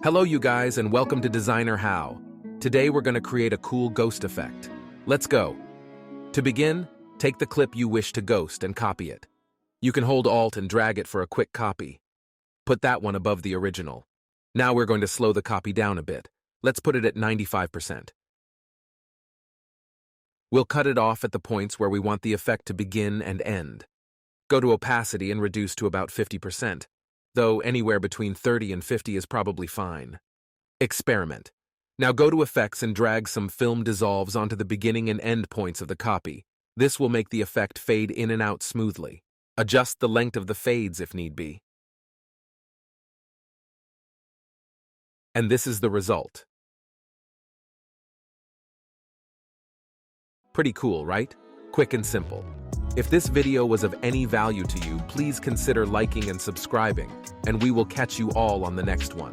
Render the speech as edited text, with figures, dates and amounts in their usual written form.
Hello you guys and welcome to Designer How. Today we're going to create a cool ghost effect. Let's go. To begin, take the clip you wish to ghost and copy it. You can hold Alt and drag it for a quick copy. Put that one above the original. Now we're going to slow the copy down a bit. Let's put it at 95%. We'll cut it off at the points where we want the effect to begin and end. Go to opacity and reduce to about 50%. Though anywhere between 30 and 50 is probably fine. Experiment. Now go to Effects and drag some film dissolves onto the beginning and end points of the copy. This will make the effect fade in and out smoothly. Adjust the length of the fades if need be. And this is the result. Pretty cool, right? Quick and simple. If this video was of any value to you, please consider liking and subscribing, and we will catch you all on the next one.